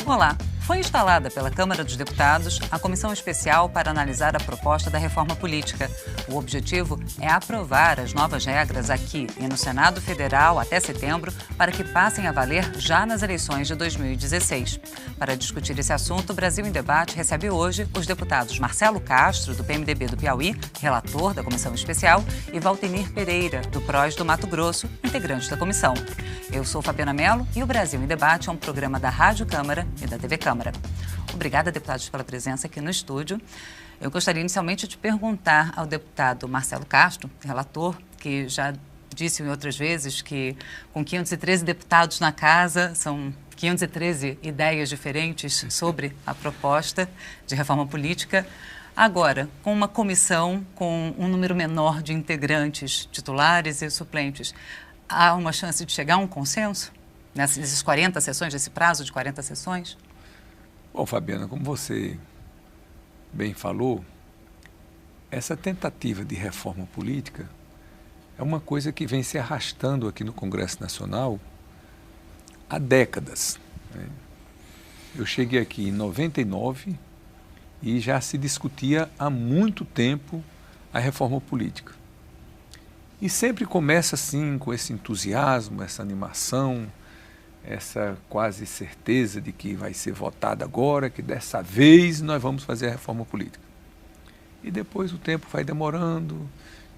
Olá! Foi instalada pela Câmara dos Deputados a Comissão Especial para analisar a proposta da reforma política. O objetivo é aprovar as novas regras aqui e no Senado Federal até setembro para que passem a valer já nas eleições de 2016. Para discutir esse assunto, o Brasil em Debate recebe hoje os deputados Marcelo Castro, do PMDB do Piauí, relator da Comissão Especial, e Valtenir Pereira, do PROS do Mato Grosso, integrante da comissão. Eu sou Fabiana Mello e o Brasil em Debate é um programa da Rádio Câmara e da TV Câmara. Obrigada, deputados, pela presença aqui no estúdio. Eu gostaria inicialmente de perguntar ao deputado Marcelo Castro, relator, que já disse em outras vezes que com 513 deputados na casa, são 513 ideias diferentes sobre a proposta de reforma política. Agora, com uma comissão com um número menor de integrantes, titulares e suplentes, há uma chance de chegar a um consenso nessas 40 sessões, nesse prazo de 40 sessões? Bom, Fabiana, como você bem falou, essa tentativa de reforma política é uma coisa que vem se arrastando aqui no Congresso Nacional há décadas, né? Eu cheguei aqui em 99 e já se discutia há muito tempo a reforma política. E sempre começa assim, com esse entusiasmo, essa animação, essa quase certeza de que vai ser votada agora, que dessa vez nós vamos fazer a reforma política. E depois o tempo vai demorando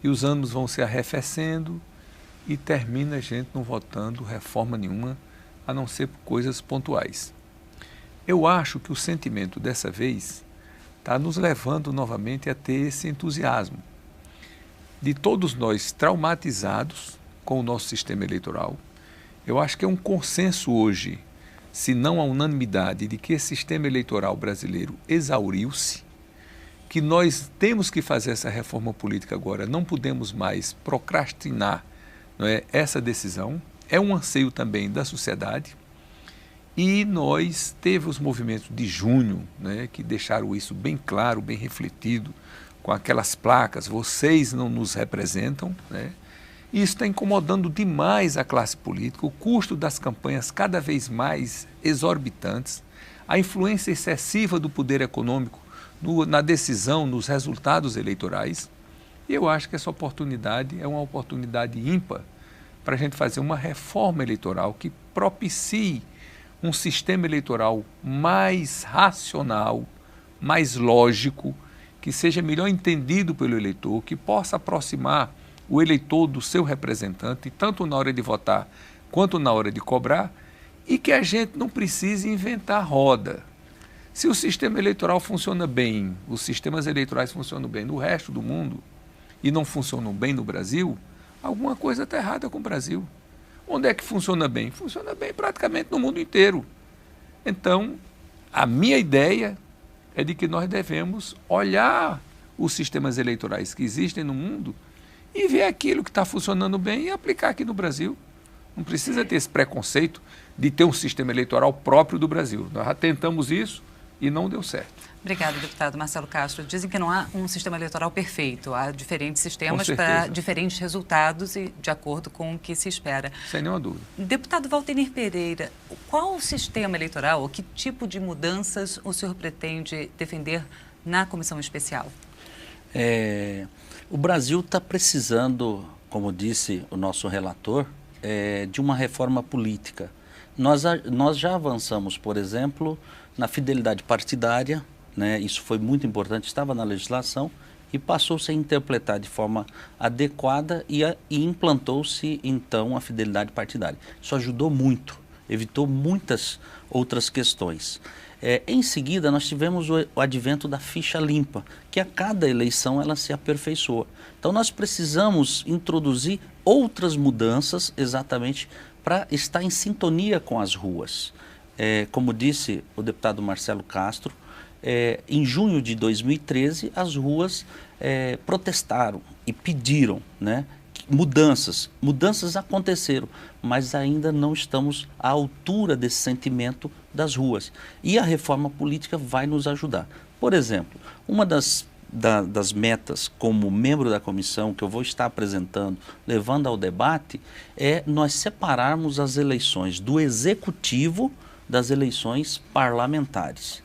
e os anos vão se arrefecendo e termina a gente não votando reforma nenhuma, a não ser por coisas pontuais. Eu acho que o sentimento dessa vez está nos levando novamente a ter esse entusiasmo de todos nós traumatizados com o nosso sistema eleitoral. Eu acho que é um consenso hoje, se não a unanimidade, de que esse sistema eleitoral brasileiro exauriu-se, que nós temos que fazer essa reforma política agora, não podemos mais procrastinar, não é, essa decisão. É um anseio também da sociedade. E nós teve os movimentos de junho, né, que deixaram isso bem claro, bem refletido, com aquelas placas, vocês não nos representam, né? Isso está incomodando demais a classe política, o custo das campanhas cada vez mais exorbitantes, a influência excessiva do poder econômico na decisão, nos resultados eleitorais. E eu acho que essa oportunidade é uma oportunidade ímpar para a gente fazer uma reforma eleitoral que propicie um sistema eleitoral mais racional, mais lógico, que seja melhor entendido pelo eleitor, que possa aproximar o eleitor do seu representante, tanto na hora de votar quanto na hora de cobrar, e que a gente não precise inventar roda. Se o sistema eleitoral funciona bem, os sistemas eleitorais funcionam bem no resto do mundo e não funcionam bem no Brasil, alguma coisa está errada com o Brasil. Onde é que funciona bem? Funciona bem praticamente no mundo inteiro. Então, a minha ideia é de que nós devemos olhar os sistemas eleitorais que existem no mundo e ver aquilo que está funcionando bem e aplicar aqui no Brasil. Não precisa ter esse preconceito de ter um sistema eleitoral próprio do Brasil. Nós já tentamos isso e não deu certo. Obrigada, deputado Marcelo Castro. Dizem que não há um sistema eleitoral perfeito. Há diferentes sistemas para diferentes resultados e de acordo com o que se espera. Sem nenhuma dúvida. Deputado Valtenir Pereira, qual o sistema eleitoral ou que tipo de mudanças o senhor pretende defender na comissão especial? O Brasil está precisando, como disse o nosso relator, de uma reforma política. Nós já avançamos, por exemplo, na fidelidade partidária, né? Isso foi muito importante, estava na legislação e passou-se a interpretar de forma adequada e implantou-se, então, a fidelidade partidária. Isso ajudou muito, evitou muitas outras questões. Em seguida, nós tivemos o advento da ficha limpa, que a cada eleição ela se aperfeiçoa. Então, nós precisamos introduzir outras mudanças exatamente para estar em sintonia com as ruas. Como disse o deputado Marcelo Castro, em junho de 2013, as ruas protestaram e pediram, né, mudanças. Mudanças aconteceram, mas ainda não estamos à altura desse sentimento das ruas. E a reforma política vai nos ajudar. Por exemplo, uma das metas como membro da comissão que eu vou estar apresentando, levando ao debate, é nós separarmos as eleições do executivo das eleições parlamentares,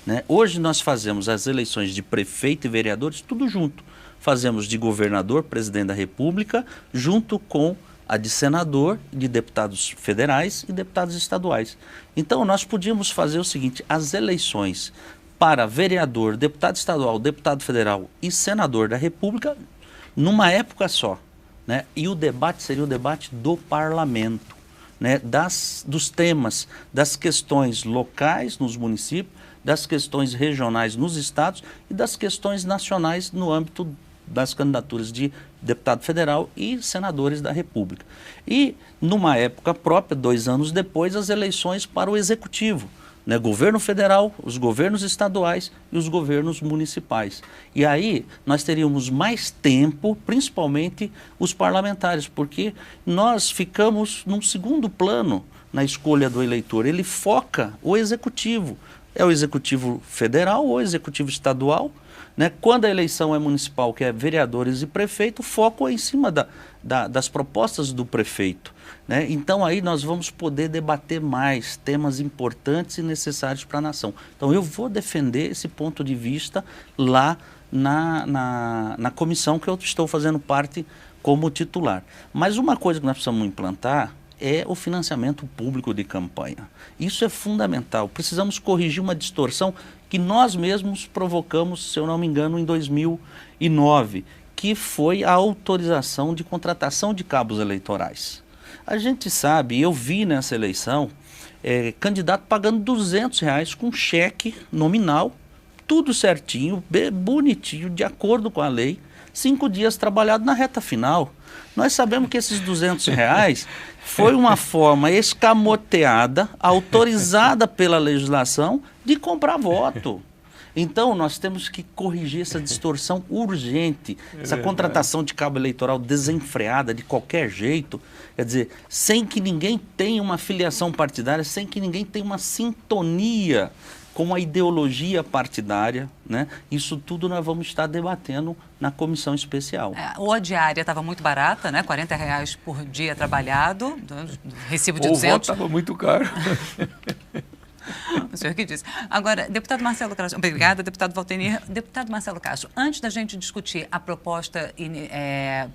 né? Hoje nós fazemos as eleições de prefeito e vereadores tudo junto. Fazemos de governador, presidente da República, junto com a de senador, de deputados federais e deputados estaduais. Então nós podíamos fazer o seguinte: as eleições para vereador, deputado estadual, deputado federal e senador da República numa época só, né? E o debate seria o debate do parlamento, né? Dos temas, das questões locais nos municípios, das questões regionais nos estados e das questões nacionais no âmbito das candidaturas de deputado federal e senadores da República. E, numa época própria, 2 anos depois, as eleições para o Executivo, né? Governo federal, os governos estaduais e os governos municipais. E aí nós teríamos mais tempo, principalmente os parlamentares, porque nós ficamos num segundo plano na escolha do eleitor. Ele foca o Executivo. É o Executivo federal ou o Executivo estadual, né? Quando a eleição é municipal, que é vereadores e prefeito, o foco é em cima das propostas do prefeito, né? Então aí nós vamos poder debater mais temas importantes e necessários para a nação. Então eu vou defender esse ponto de vista lá na comissão que eu estou fazendo parte como titular. Mas uma coisa que nós precisamos implantar é o financiamento público de campanha. Isso é fundamental. Precisamos corrigir uma distorção que nós mesmos provocamos, se eu não me engano, em 2009, que foi a autorização de contratação de cabos eleitorais. A gente sabe, eu vi nessa eleição, candidato pagando R$200 com cheque nominal, tudo certinho, bonitinho, de acordo com a lei, 5 dias trabalhado na reta final. Nós sabemos que esses R$200 foi uma forma escamoteada, autorizada pela legislação, de comprar voto. Então, nós temos que corrigir essa distorção urgente, essa contratação de cabo eleitoral desenfreada de qualquer jeito, quer dizer, sem que ninguém tenha uma filiação partidária, sem que ninguém tenha uma sintonia com a ideologia partidária, né? Isso tudo nós vamos estar debatendo na comissão especial. Ou a diária estava muito barata, né? R$40 por dia trabalhado, recibo de 200. O voto estava muito caro. O senhor que disse. Agora, deputado Marcelo Castro, obrigada, deputado Valtenir. Deputado Marcelo Castro, antes da gente discutir a proposta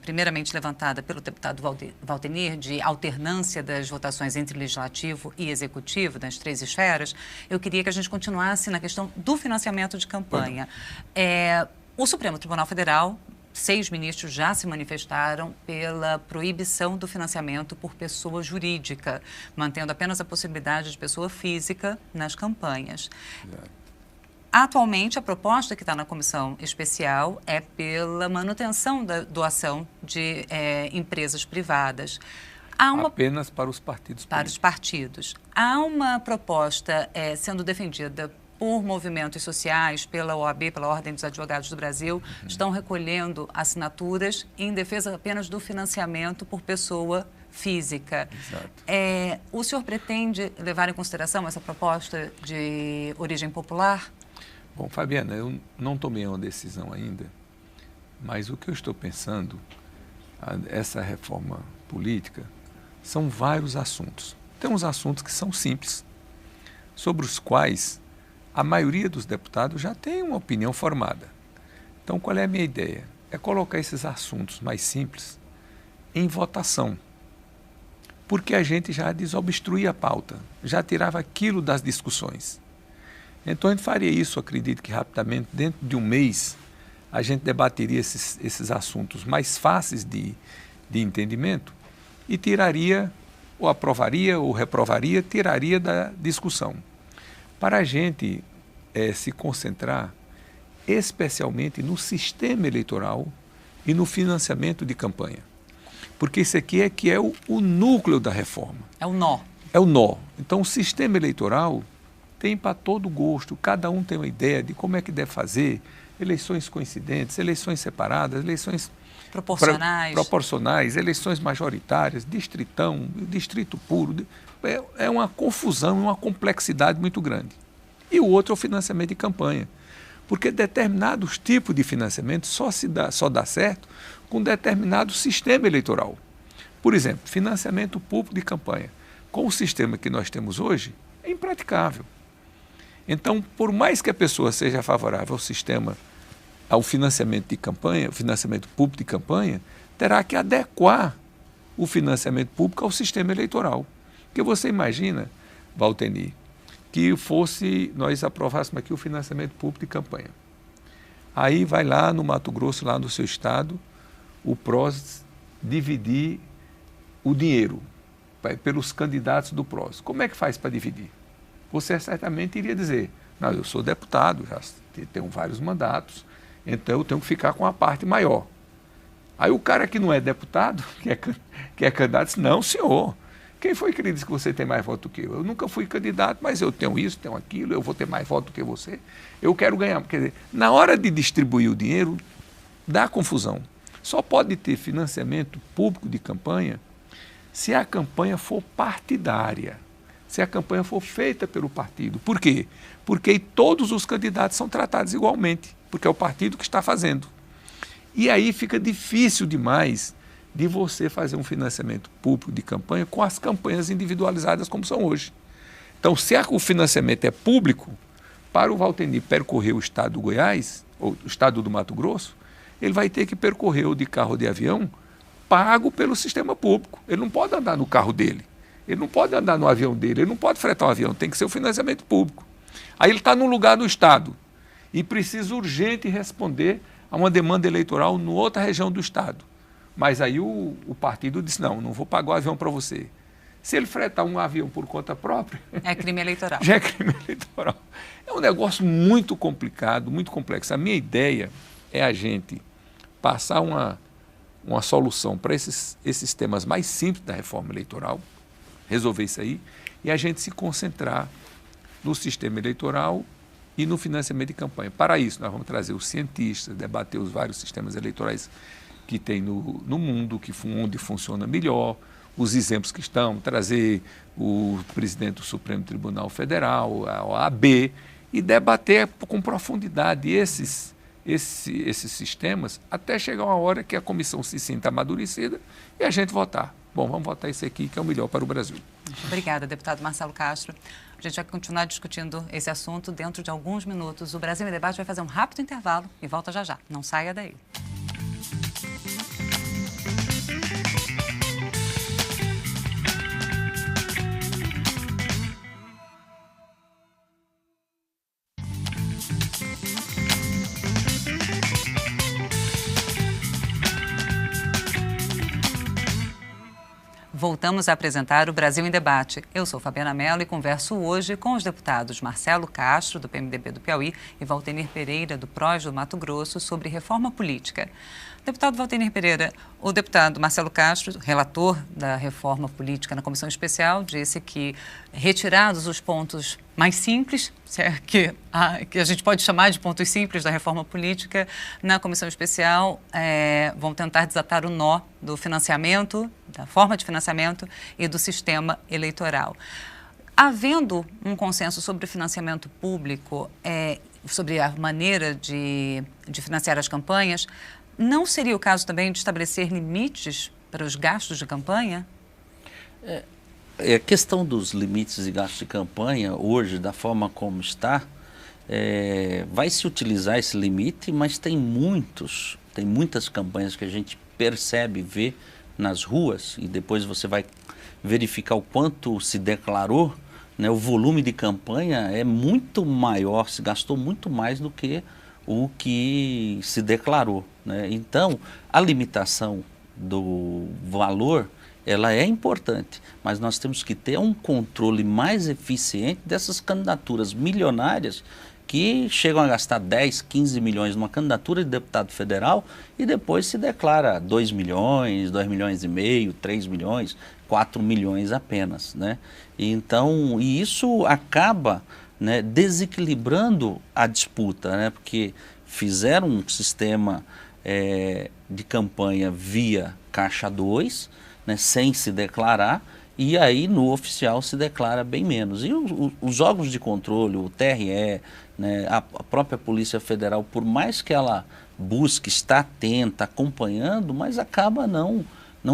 primeiramente levantada pelo deputado Valtenir de alternância das votações entre legislativo e executivo, das 3 esferas, eu queria que a gente continuasse na questão do financiamento de campanha. O Supremo Tribunal Federal, 6 ministros já se manifestaram pela proibição do financiamento por pessoa jurídica, mantendo apenas a possibilidade de pessoa física nas campanhas. Atualmente, a proposta que está na comissão especial é pela manutenção da doação de empresas privadas. Apenas para os partidos políticos. Para os partidos. Há uma proposta sendo defendida por movimentos sociais, pela OAB, pela Ordem dos Advogados do Brasil, estão recolhendo assinaturas em defesa apenas do financiamento por pessoa física. Exato. O senhor pretende levar em consideração essa proposta de origem popular? Bom, Fabiana, eu não tomei uma decisão ainda, mas o que eu estou pensando, essa reforma política, são vários assuntos. Tem uns assuntos que são simples, sobre os quais a maioria dos deputados já tem uma opinião formada. Então, qual é a minha ideia? É colocar esses assuntos mais simples em votação, porque a gente já desobstruía a pauta, já tirava aquilo das discussões. Então, a gente faria isso, acredito que rapidamente, dentro de um mês, a gente debateria esses assuntos mais fáceis de entendimento e tiraria, ou aprovaria, ou reprovaria, tiraria da discussão. Para a gente se concentrar especialmente no sistema eleitoral e no financiamento de campanha. Porque isso aqui é o núcleo da reforma. É o nó. É o nó. Então, o sistema eleitoral tem para todo gosto, cada um tem uma ideia de como é que deve fazer, eleições coincidentes, eleições separadas, eleições proporcionais, eleições majoritárias, distritão, distrito puro. É uma confusão, uma complexidade muito grande. E o outro é o financiamento de campanha, porque determinados tipos de financiamento só dá certo com determinado sistema eleitoral. Por exemplo, financiamento público de campanha. Com o sistema que nós temos hoje, É impraticável. Então, por mais que a pessoa seja favorável ao sistema, ao financiamento de campanha, o financiamento público de campanha, terá que adequar o financiamento público ao sistema eleitoral. Porque você imagina, Valtenir, que nós aprovássemos aqui o financiamento público de campanha. Aí vai lá no Mato Grosso, lá no seu estado, o PROS dividir o dinheiro pelos candidatos do PROS. Como é que faz para dividir? Você certamente iria dizer, não, eu sou deputado, já tenho vários mandatos, então eu tenho que ficar com a parte maior. Aí o cara que não é deputado, que é candidato, diz, não, senhor, quem foi que lhe disse que você tem mais voto do que eu? Eu nunca fui candidato, mas eu tenho isso, tenho aquilo, eu vou ter mais voto do que você, eu quero ganhar. Quer dizer, na hora de distribuir o dinheiro, dá confusão. Só pode ter financiamento público de campanha se a campanha for partidária, se a campanha for feita pelo partido. Por quê? Porque todos os candidatos são tratados igualmente, porque é o partido que está fazendo. E aí fica difícil demais de você fazer um financiamento público de campanha com as campanhas individualizadas como são hoje. Então, se o financiamento é público, para o Valtenir percorrer o estado do Goiás, ou o estado do Mato Grosso, ele vai ter que percorrer ou de carro ou de avião pago pelo sistema público. Ele não pode andar no carro dele, ele não pode andar no avião dele, ele não pode fretar um avião, tem que ser o financiamento público. Aí ele está num lugar do estado e precisa urgente responder a uma demanda eleitoral em outra região do estado. Mas aí o partido disse, não vou pagar o avião para você. Se ele fretar um avião por conta própria... É crime eleitoral. Já é crime eleitoral. É um negócio muito complicado, muito complexo. A minha ideia é a gente passar uma solução para esses temas mais simples da reforma eleitoral, resolver isso aí, e a gente se concentrar no sistema eleitoral e no financiamento de campanha. Para isso, nós vamos trazer os cientistas, debater os vários sistemas eleitorais que tem no mundo, onde funciona melhor, os exemplos que estão, trazer o presidente do Supremo Tribunal Federal, a OAB, e debater com profundidade esses sistemas, até chegar uma hora que a comissão se sinta amadurecida e a gente votar. Bom, vamos votar esse aqui que é o melhor para o Brasil. Obrigada, deputado Marcelo Castro. A gente vai continuar discutindo esse assunto dentro de alguns minutos. O Brasil em Debate vai fazer um rápido intervalo e volta já já. Não saia daí. Voltamos a apresentar o Brasil em Debate. Eu sou Fabiana Mello e converso hoje com os deputados Marcelo Castro, do PMDB do Piauí, e Valtenir Pereira, do PROS do Mato Grosso, sobre reforma política. Deputado Valtenir Pereira, o deputado Marcelo Castro, relator da reforma política na comissão especial, disse que, retirados os pontos mais simples, que a gente pode chamar de pontos simples da reforma política, na comissão especial vão tentar desatar o nó do financiamento, da forma de financiamento e do sistema eleitoral. Havendo um consenso sobre o financiamento público, sobre a maneira de financiar as campanhas, não seria o caso também de estabelecer limites para os gastos de campanha? A questão dos limites de gastos de campanha, hoje, da forma como está, vai se utilizar esse limite, mas tem muitas campanhas que a gente percebe, vê nas ruas, e depois você vai verificar o quanto se declarou, né, o volume de campanha é muito maior, se gastou muito mais do que o que se declarou, né? Então, a limitação do valor, ela é importante, mas nós temos que ter um controle mais eficiente dessas candidaturas milionárias que chegam a gastar 10, 15 milhões numa candidatura de deputado federal e depois se declara 2 milhões, 2 milhões e meio, 3 milhões, 4 milhões apenas, né? Então, e isso acaba, né, desequilibrando a disputa, né? Porque fizeram um sistema de campanha via Caixa 2, né, sem se declarar, e aí no oficial se declara bem menos. E os órgãos de controle, o TRE, né, a própria Polícia Federal, por mais que ela busque estar atenta, acompanhando, mas acaba não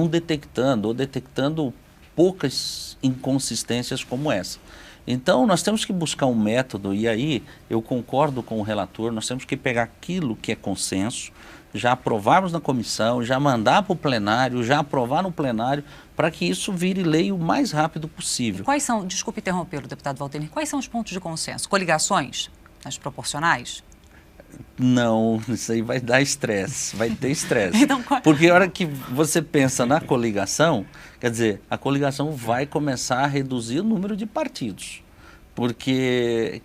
detectando, ou detectando poucas inconsistências como essa. Então, nós temos que buscar um método, e aí eu concordo com o relator, nós temos que pegar aquilo que é consenso, já aprovarmos na comissão, já mandar para o plenário, já aprovar no plenário, para que isso vire lei o mais rápido possível. E quais são, desculpe interromper o deputado Valtenir, quais são os pontos de consenso? Coligações? As proporcionais? Não, isso aí vai dar estresse, vai ter estresse. Então, porque a hora que você pensa na coligação, quer dizer, a coligação vai começar a reduzir o número de partidos. Porque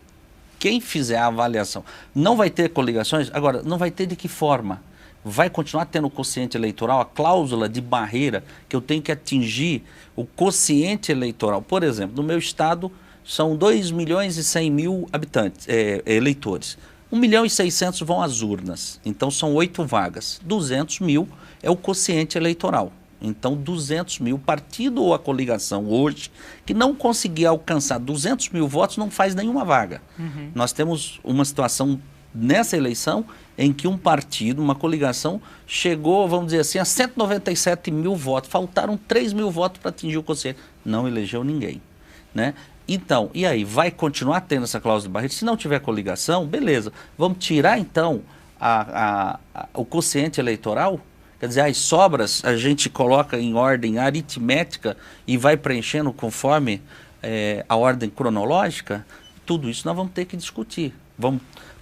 quem fizer a avaliação não vai ter coligações, agora, não vai ter de que forma? Vai continuar tendo o quociente eleitoral, a cláusula de barreira, que eu tenho que atingir o quociente eleitoral. Por exemplo, no meu estado são 2.100.000 habitantes, eleitores. 1.600.000 vão às urnas, então são 8 vagas. 200.000 é o quociente eleitoral. Então 200.000, partido ou a coligação hoje, que não conseguir alcançar 200.000 votos, não faz nenhuma vaga. Nós temos uma situação nessa eleição em que um partido, uma coligação, chegou, vamos dizer assim, a 197.000 votos. Faltaram 3.000 votos para atingir o quociente. Não elegeu ninguém, né? Então, e aí, vai continuar tendo essa cláusula de barreira? Se não tiver coligação, beleza. Vamos tirar, então, o quociente eleitoral? Quer dizer, as sobras a gente coloca em ordem aritmética e vai preenchendo conforme a ordem cronológica? Tudo isso nós vamos ter que discutir.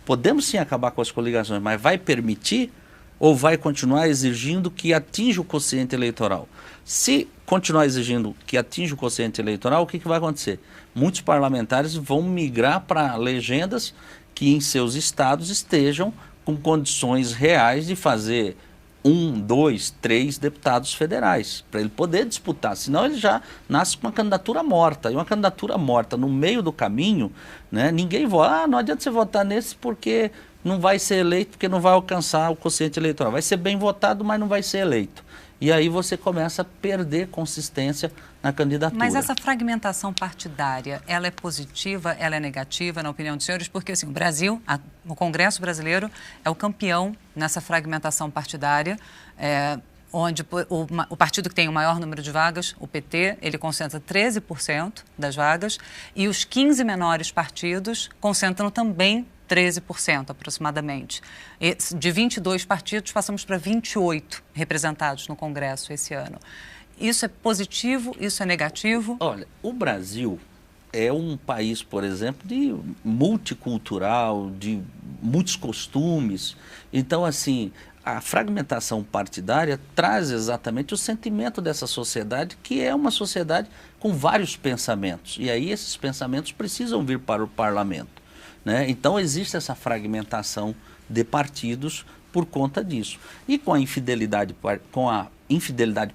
Podemos sim acabar com as coligações, mas vai permitir ou vai continuar exigindo que atinja o quociente eleitoral? Se continuar exigindo que atinja o quociente eleitoral, o que vai acontecer? Muitos parlamentares vão migrar para legendas que em seus estados estejam com condições reais de fazer 1, 2, 3 deputados federais, para ele poder disputar, senão ele já nasce com uma candidatura morta, e uma candidatura morta no meio do caminho, né, ninguém vota, não adianta você votar nesse porque não vai ser eleito, porque não vai alcançar o quociente eleitoral, vai ser bem votado, mas não vai ser eleito. E aí você começa a perder consistência na candidatura. Mas essa fragmentação partidária, ela é positiva, ela é negativa, na opinião dos senhores? Porque assim, o Brasil, o Congresso brasileiro é o campeão nessa fragmentação partidária, onde o partido que tem o maior número de vagas, o PT, ele concentra 13% das vagas, e os 15 menores partidos concentram também 13% aproximadamente. De 22 partidos, passamos para 28 representados no Congresso esse ano. Isso é positivo? Isso é negativo? Olha, o Brasil é um país, por exemplo, de multicultural, de muitos costumes. Então, assim, a fragmentação partidária traz exatamente o sentimento dessa sociedade, que é uma sociedade com vários pensamentos. E aí esses pensamentos precisam vir para o parlamento, né? Então existe essa fragmentação de partidos por conta disso. E com a infidelidade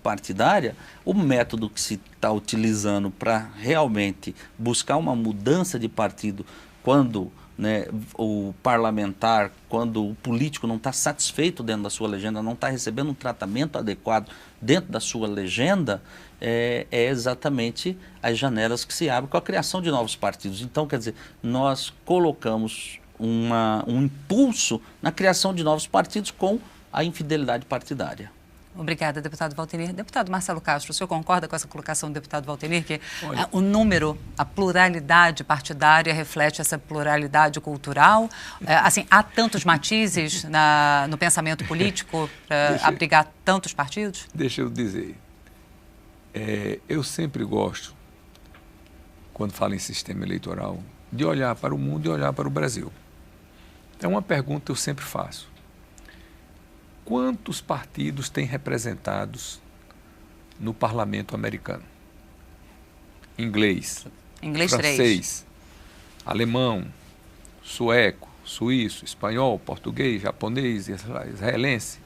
partidária, o método que se está utilizando para realmente buscar uma mudança de partido quando, né, o parlamentar, quando o político não está satisfeito dentro da sua legenda, não está recebendo um tratamento adequado dentro da sua legenda, é exatamente as janelas que se abrem com a criação de novos partidos. Então, quer dizer, nós colocamos um impulso na criação de novos partidos com a infidelidade partidária. Obrigada, deputado Valtenir. Deputado Marcelo Castro, o senhor concorda com essa colocação do deputado Valtenir, que o número, a pluralidade partidária reflete essa pluralidade cultural? Assim, há tantos matizes no pensamento político para abrigar tantos partidos? Deixa eu dizer, eu sempre gosto, quando falo em sistema eleitoral, de olhar para o mundo e olhar para o Brasil. Então, uma pergunta que eu sempre faço: quantos partidos tem representados no parlamento americano? Inglês, francês, 3. Alemão, sueco, suíço, espanhol, português, japonês, israelense.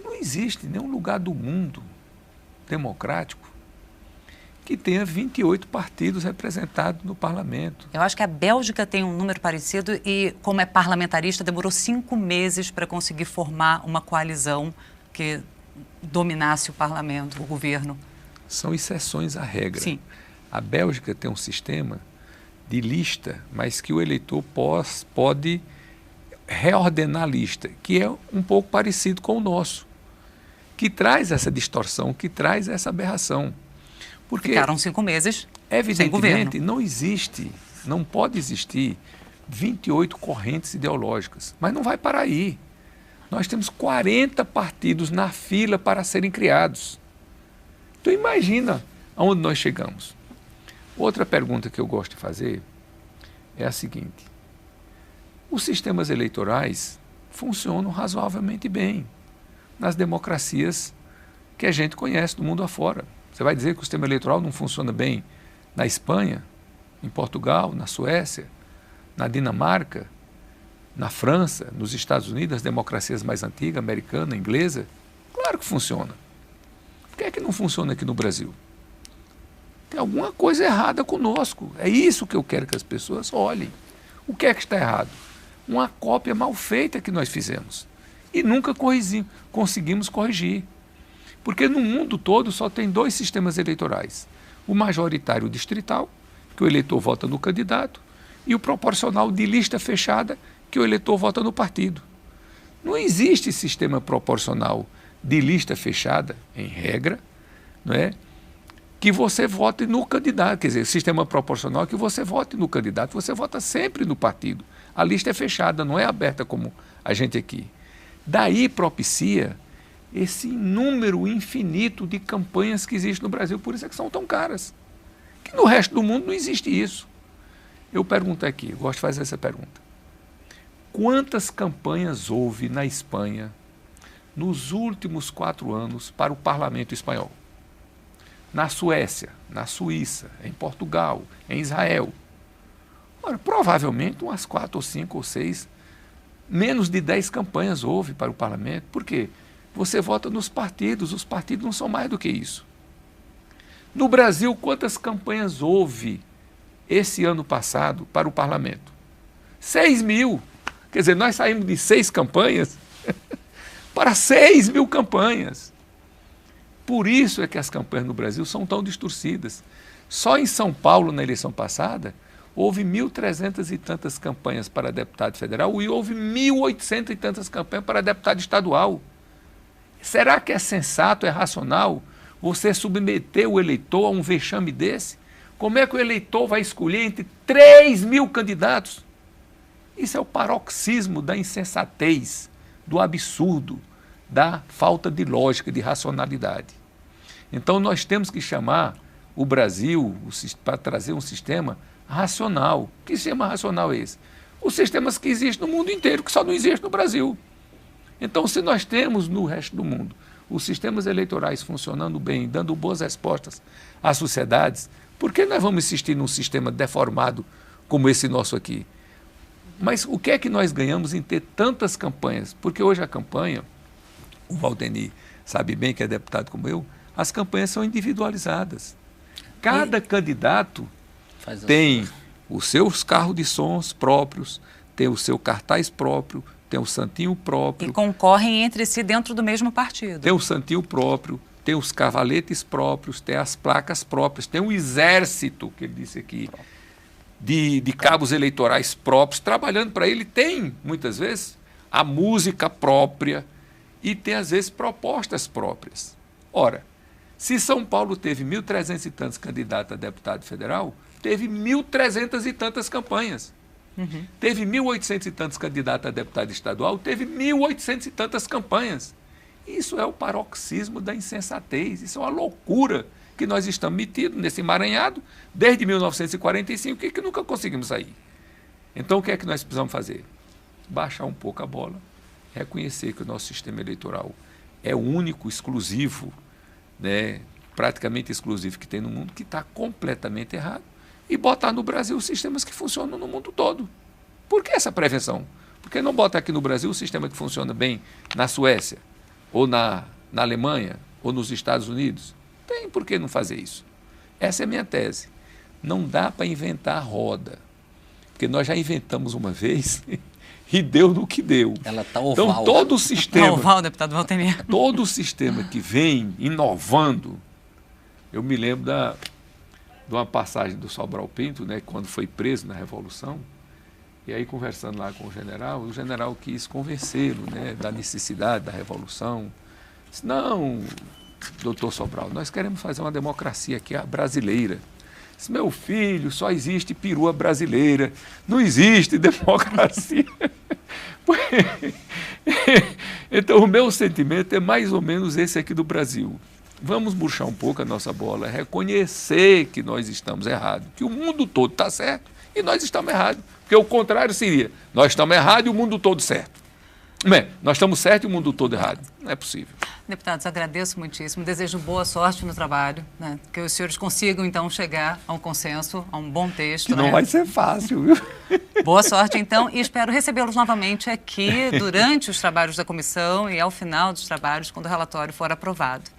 Não existe nenhum lugar do mundo democrático que tenha 28 partidos representados no parlamento. Eu acho que a Bélgica tem um número parecido e, como é parlamentarista, demorou 5 meses para conseguir formar uma coalizão que dominasse o parlamento, o governo. São exceções à regra. Sim. A Bélgica tem um sistema de lista, mas que o eleitor pode reordenar a lista, que é um pouco parecido com o nosso, que traz essa distorção, que traz essa aberração. Porque ficaram 5 meses Evidentemente, não existe, não pode existir 28 correntes ideológicas, mas não vai parar aí. Nós temos 40 partidos na fila para serem criados. Então imagina aonde nós chegamos. Outra pergunta que eu gosto de fazer é a seguinte: os sistemas eleitorais funcionam razoavelmente bem nas democracias que a gente conhece do mundo afora. Você vai dizer que o sistema eleitoral não funciona bem na Espanha, em Portugal, na Suécia, na Dinamarca, na França, nos Estados Unidos, as democracias mais antigas, americana, inglesa? Claro que funciona. Por que é que não funciona aqui no Brasil? Tem alguma coisa errada conosco. É isso que eu quero que as pessoas olhem. O que é que está errado? Uma cópia mal feita que nós fizemos. E nunca conseguimos corrigir. Porque no mundo todo só tem 2 sistemas eleitorais. O majoritário distrital, que o eleitor vota no candidato, e o proporcional de lista fechada, que o eleitor vota no partido. Não existe sistema proporcional de lista fechada, em regra, não é? Que você vote no candidato. Quer dizer, sistema proporcional é que você vote no candidato, você vota sempre no partido. A lista é fechada, não é aberta como a gente aqui. Daí propicia esse número infinito de campanhas que existe no Brasil, por isso é que são tão caras. Que no resto do mundo não existe isso. Eu pergunto aqui, eu gosto de fazer essa pergunta. Quantas campanhas houve na Espanha nos últimos 4 anos para o parlamento espanhol? Na Suécia, na Suíça, em Portugal, em Israel? Ora, provavelmente umas 4 ou 5 ou 6, menos de 10 campanhas houve para o parlamento. Por quê? Você vota nos partidos, os partidos não são mais do que isso. No Brasil, quantas campanhas houve esse ano passado para o parlamento? 6.000. Quer dizer, nós saímos de 6 campanhas para 6.000 campanhas. Por isso é que as campanhas no Brasil são tão distorcidas. Só em São Paulo, na eleição passada, houve 1.300 e tantas campanhas para deputado federal e houve 1.800 e tantas campanhas para deputado estadual. Será que é sensato, é racional você submeter o eleitor a um vexame desse? Como é que o eleitor vai escolher entre 3.000 candidatos? Isso é o paroxismo da insensatez, do absurdo, da falta de lógica, de racionalidade. Então nós temos que chamar o Brasil para trazer um sistema racional. Que sistema racional é esse? Os sistemas que existem no mundo inteiro, que só não existem no Brasil. Então, se nós temos no resto do mundo os sistemas eleitorais funcionando bem, dando boas respostas às sociedades, por que nós vamos insistir num sistema deformado como esse nosso aqui? Mas o que é que nós ganhamos em ter tantas campanhas? Porque hoje a campanha, o Valdeni sabe bem que é deputado como eu, as campanhas são individualizadas. Cada candidato tem os seus carros de sons próprios, tem o seu cartaz próprio, tem o santinho próprio. E concorrem entre si dentro do mesmo partido. Tem o santinho próprio, tem os cavaletes próprios, tem as placas próprias, tem um exército, que ele disse aqui, de cabos eleitorais próprios, trabalhando para ele. Tem, muitas vezes, a música própria e tem, às vezes, propostas próprias. Ora, se São Paulo teve 1.300 e tantos candidatos a deputado federal, teve 1.300 e tantas campanhas. Uhum. Teve 1.800 e tantos candidatos a deputado estadual, teve 1.800 e tantas campanhas. Isso é o paroxismo da insensatez, isso é uma loucura que nós estamos metidos nesse emaranhado desde 1945 e que nunca conseguimos sair. Então o que é que nós precisamos fazer? Baixar um pouco a bola, reconhecer que o nosso sistema eleitoral é o único, exclusivo, né, praticamente exclusivo que tem no mundo, que está completamente errado, e botar no Brasil os sistemas que funcionam no mundo todo. Por que essa prevenção? Por que não bota aqui no Brasil o sistema que funciona bem na Suécia, ou na Alemanha, ou nos Estados Unidos? Tem por que não fazer isso? Essa é a minha tese. Não dá para inventar a roda, porque nós já inventamos uma vez e deu no que deu. Ela está oval. Então todo o sistema, tá oval, deputado Valdeni. Todo o sistema que vem inovando, eu me lembro de uma passagem do Sobral Pinto, né, quando foi preso na Revolução, e aí conversando lá com o general quis convencê-lo, né, da necessidade da Revolução. Disse: não, doutor Sobral, nós queremos fazer uma democracia aqui brasileira. Disse, meu filho, só existe perua brasileira, não existe democracia. Então, o meu sentimento é mais ou menos esse aqui do Brasil. Vamos murchar um pouco a nossa bola, reconhecer que nós estamos errados, que o mundo todo está certo e nós estamos errados. Porque o contrário seria, nós estamos errados e o mundo todo certo. Nós estamos certos e o mundo todo errado. Não é possível. Deputados, agradeço muitíssimo, desejo boa sorte no trabalho, né? Que os senhores consigam, então, chegar a um consenso, a um bom texto. Que não vai ser fácil, viu? Boa sorte, então, e espero recebê-los novamente aqui durante os trabalhos da comissão e ao final dos trabalhos, quando o relatório for aprovado.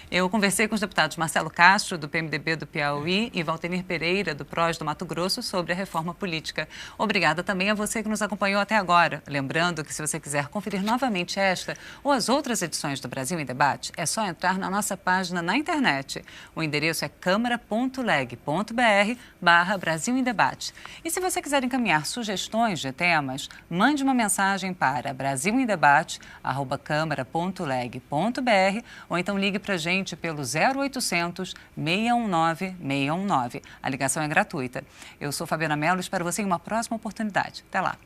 Eu conversei com os deputados Marcelo Castro, do PMDB do Piauí, e Valtenir Pereira, do PROS do Mato Grosso, sobre a reforma política. Obrigada também a você que nos acompanhou até agora. Lembrando que, se você quiser conferir novamente esta ou as outras edições do Brasil em Debate, é só entrar na nossa página na internet. O endereço é câmara.leg.br/Brasil em Debate. E se você quiser encaminhar sugestões de temas, mande uma mensagem para brasilindebate@câmara.leg.br ou então ligue para a gente pelo 0800 619 619. A ligação é gratuita. Eu sou Fabiana Mello e espero você em uma próxima oportunidade. Até lá.